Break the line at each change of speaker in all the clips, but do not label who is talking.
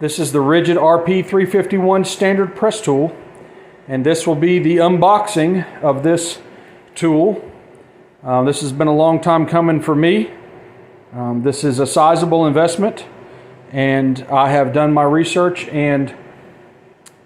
This is the RIDGID RP351 standard press tool, and this will be the unboxing of this tool. This has been a long time coming for me. This is a sizable investment, and I have done my research and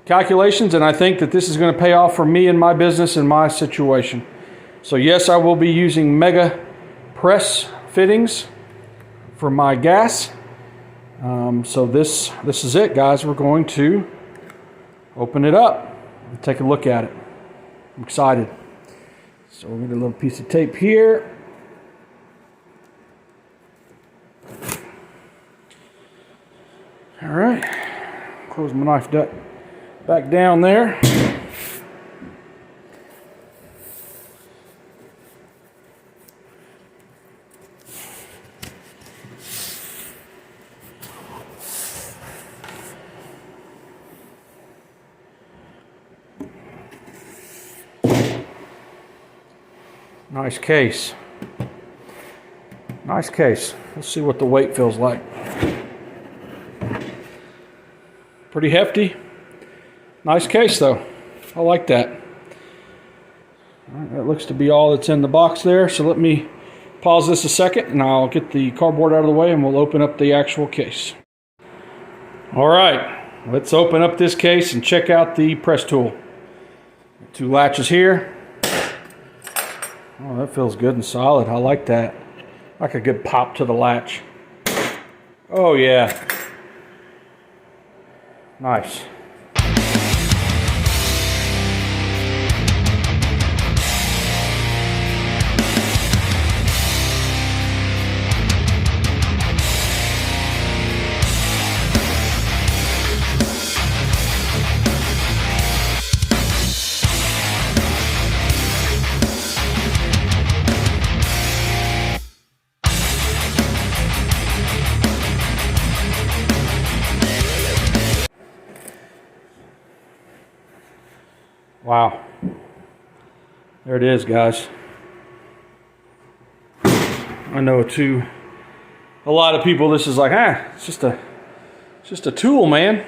calculations, and I think that this is going to pay off for me and my business and my situation. So yes, I will be using megapress fittings for my gas. So this is it, guys. We're going to open it up and take a look at it. I'm excited. So we'll get a little piece of tape here. All right, close my knife back down there. Nice case. Nice case. Let's see what the weight feels like. Pretty hefty. Nice case though. I like that. All right, that looks to be all that's in the box there. So let me pause this a second and I'll get the cardboard out of the way and we'll open up the actual case. All right, let's open up this case and check out the press tool. Two latches here. Oh, that feels good and solid. I like that. Like a good pop to the latch. Oh yeah. Nice. Wow. There it is, guys. I know to a lot of people this is like, it's just a tool, man.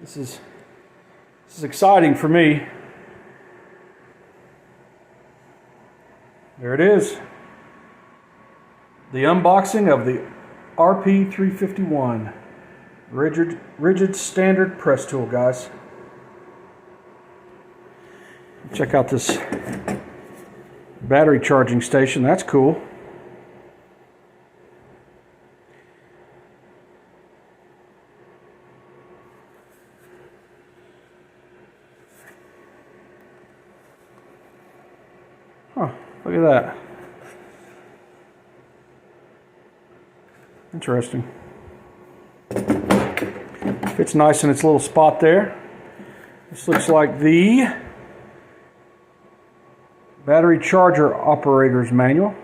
This is exciting for me. There it is. The unboxing of the RP351 RIDGID standard press tool, guys. Check out this battery charging station. That's cool. Huh, look at that. Interesting. Fits nice in its little spot there. This looks like the battery charger operator's manual.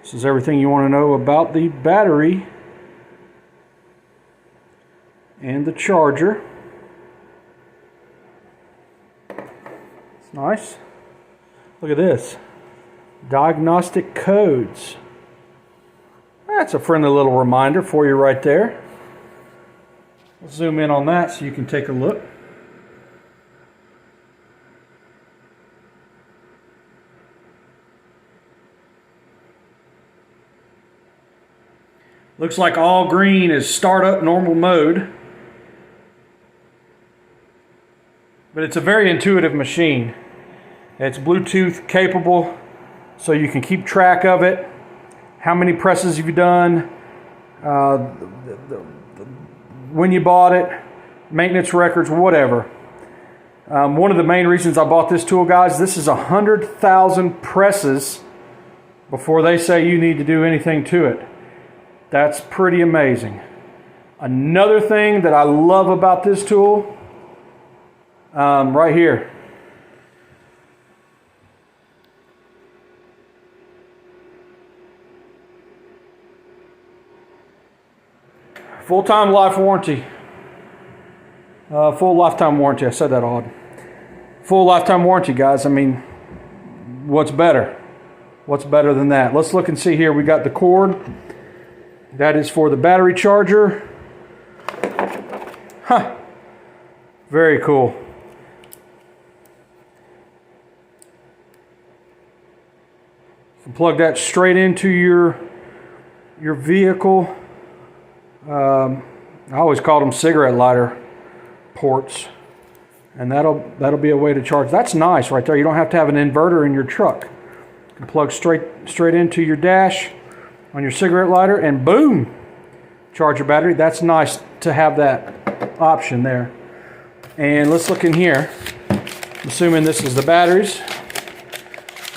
This is everything you want to know about the battery and the charger. It's nice. Look at this. Diagnostic codes. That's a friendly little reminder for you right there. Let's zoom in on that so you can take a look. Looks like all green is startup normal mode. But it's a very intuitive machine. It's Bluetooth capable, so you can keep track of it. How many presses have you done? When you bought it, maintenance records, whatever. One of the main reasons I bought this tool, guys, this is 100,000 presses before they say you need to do anything to it. That's pretty amazing. Another thing that I love about this tool, right here. Full-time life warranty. Full lifetime warranty. I said that odd. Full lifetime warranty, guys. I mean, what's better? What's better than that? Let's look and see here. We got the cord. That is for the battery charger. Huh. Very cool. You can plug that straight into your vehicle. I always called them cigarette lighter ports, and that'll be a way to charge. That's nice right there. You don't have to have an inverter in your truck. You can plug straight into your dash on your cigarette lighter, and boom, charge your battery. That's nice to have that option there. And let's look in here. I'm assuming this is the batteries.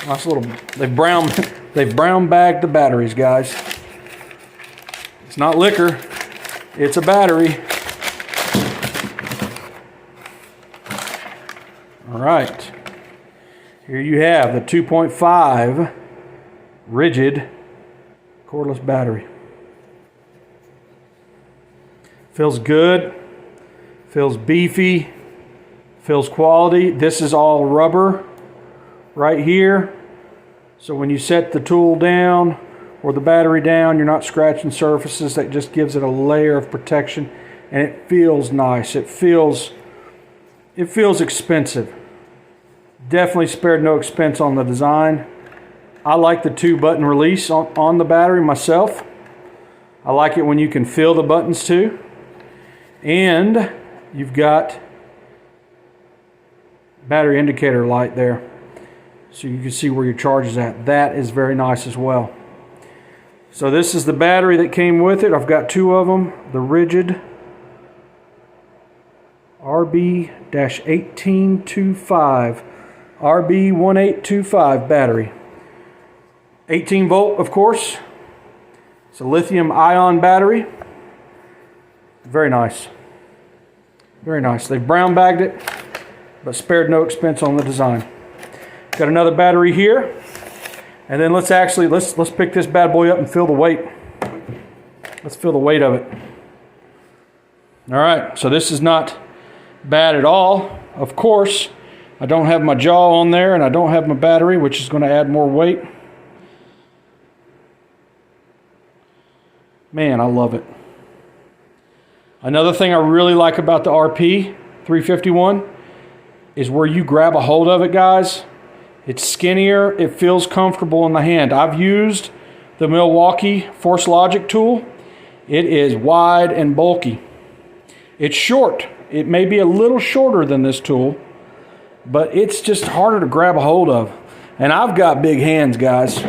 Nice little. They've brown bagged the batteries, guys. It's not liquor. It's a battery. All right. Here you have the 2.5 RIDGID cordless battery. Feels good. Feels beefy. Feels quality. This is all rubber right here. So when you set the tool down or the battery down, you're not scratching surfaces. That just gives it a layer of protection, and it feels nice. It feels expensive. Definitely spared no expense on the design. I like the 2-button release on the battery myself. I like it when you can feel the buttons too. And you've got battery indicator light there, so you can see where your charge is at. That is very nice as well. So this is the battery that came with it. I've got 2 of them. The RIDGID RB1825 battery. 18 volt, of course. It's a lithium ion battery. Very nice. Very nice. They've brown bagged it, but spared no expense on the design. Got another battery here. And then let's pick this bad boy up and feel the weight. Let's feel the weight of it. All right, so this is not bad at all. Of course, I don't have my jaw on there, and I don't have my battery, which is going to add more weight. Man, I love it. Another thing I really like about the RP 351 is where you grab a hold of it, guys. It's skinnier. It feels comfortable in the hand. I've used the Milwaukee Force Logic tool. It is wide and bulky. It's short. It may be a little shorter than this tool, but it's just harder to grab a hold of. And I've got big hands, guys.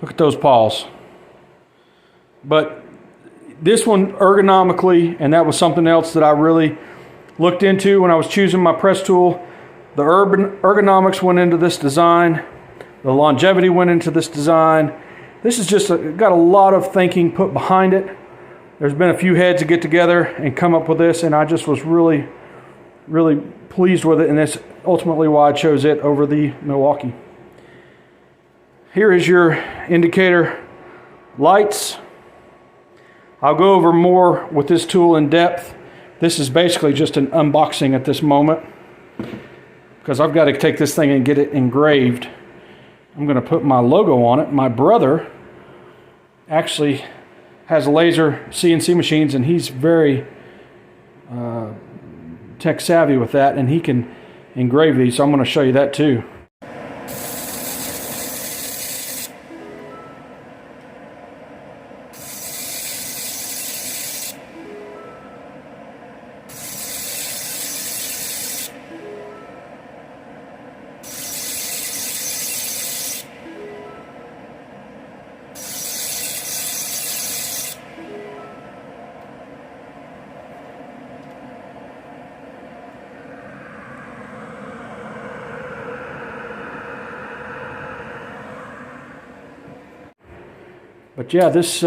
Look at those paws. But this one ergonomically, and that was something else that I really looked into when I was choosing my press tool. The ergonomics went into this design. The longevity went into this design. This is just got a lot of thinking put behind it. There's been a few heads to get together and come up with this, and I just was really, really pleased with it, and that's ultimately why I chose it over the Milwaukee. Here is your indicator lights. I'll go over more with this tool in depth. This is basically just an unboxing at this moment, because I've got to take this thing and get it engraved. I'm going to put my logo on it. My brother actually has laser CNC machines, and he's very tech savvy with that, and he can engrave these, so I'm going to show you that too. But yeah, this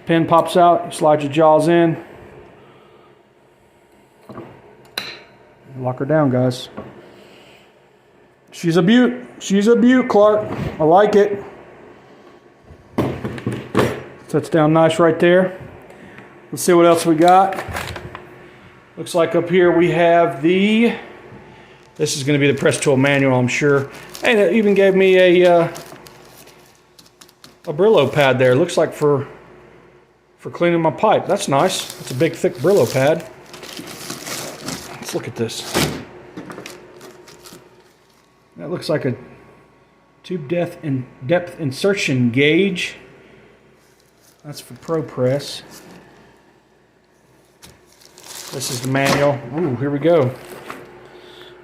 pin pops out, you slide your jaws in. Lock her down, guys. She's a beaut. She's a beaut, Clark. I like it. Sets down nice right there. Let's see what else we got. Looks like up here we have the, this is going to be the press tool manual, I'm sure. And it even gave me a Brillo pad there. Looks like for for cleaning my pipe. That's nice. It's a big, thick Brillo pad. Let's look at this. That looks like a tube depth insertion gauge. That's for ProPress. This is the manual. Ooh, here we go.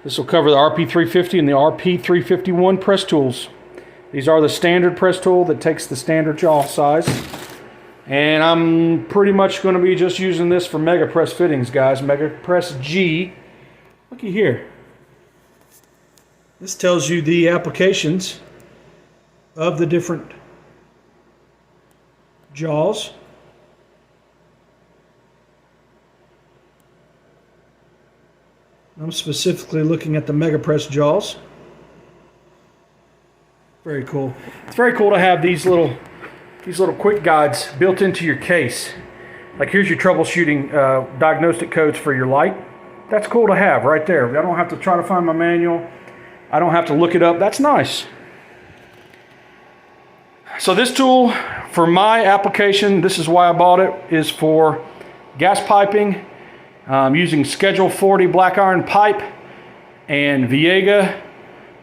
This will cover the RP350 and the RP351 press tools. These are the standard press tool that takes the standard jaw size. And I'm pretty much going to be just using this for megapress fittings, guys. Megapress G. Looky here. This tells you the applications of the different jaws. I'm specifically looking at the megapress jaws. Very cool. It's very cool to have these little quick guides built into your case. Like here's your troubleshooting diagnostic codes for your light. That's cool to have right there. I don't have to try to find my manual. I don't have to look it up. That's nice. So this tool, for my application, this is why I bought it, is for gas piping. Using Schedule 40 black iron pipe and Viega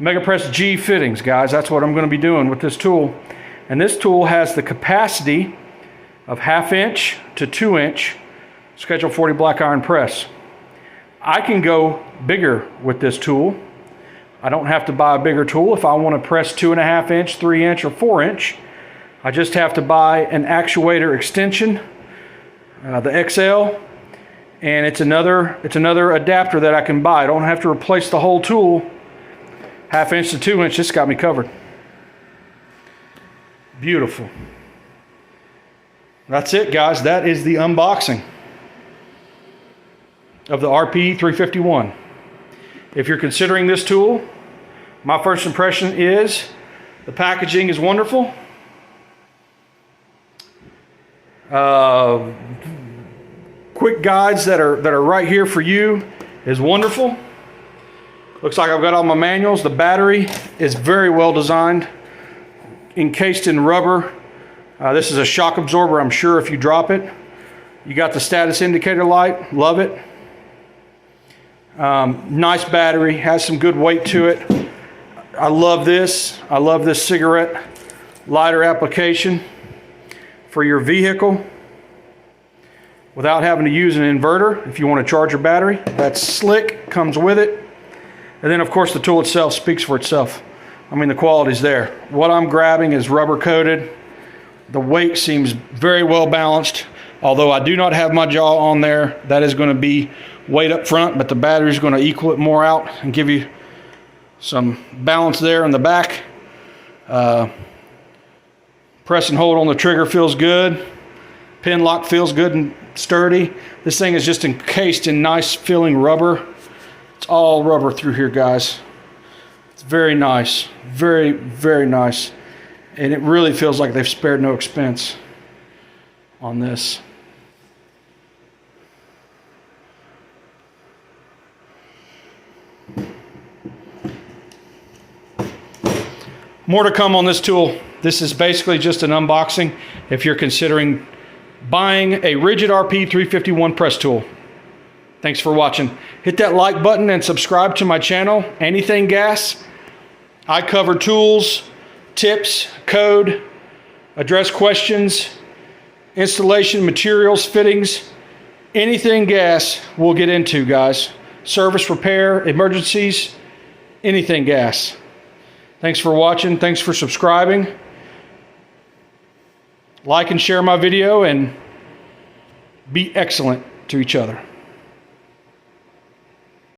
megapress G fittings, guys. That's what I'm going to be doing with this tool. And this tool has the capacity of 1/2 inch to 2 inch Schedule 40 black iron press. I can go bigger with this tool. I don't have to buy a bigger tool if I want to press 2.5 inch, 3 inch, or 4 inch. I just have to buy an actuator extension, the XL. And it's another adapter that I can buy. I don't have to replace the whole tool. 1/2 inch to 2 inch, this got me covered. Beautiful. That's it, guys. That is the unboxing of the RP351. If you're considering this tool, my first impression is the packaging is wonderful. Quick guides that are right here for you is wonderful. Looks like I've got all my manuals. The battery is very well designed, encased in rubber. This is a shock absorber, I'm sure, if you drop it. You got the status indicator light. Love it. Nice battery, has some good weight to it. I love this. I love this cigarette lighter application for your vehicle without having to use an inverter. If you want to charge your battery, that's slick, comes with it. And then of course the tool itself speaks for itself. I mean, the quality's there. What I'm grabbing is rubber coated. The weight seems very well balanced. Although I do not have my jaw on there, that is going to be weight up front, but the battery is going to equal it more out and give you some balance there in the back. Press and hold on the trigger feels good. Pin lock feels good and sturdy. This thing is just encased in nice feeling rubber. It's all rubber through here, guys. It's very nice. Very, very nice. And it really feels like they've spared no expense on this. More to come on this tool. This is basically just an unboxing if you're considering buying a RIDGID RP351 press tool. Thanks for watching. Hit that like button and subscribe to my channel, Anything Gas. I cover tools, tips, code, address questions, installation, materials, fittings, anything gas we'll get into, guys. Service, repair, emergencies, anything gas. Thanks for watching. Thanks for subscribing. Like and share my video and be excellent to each other.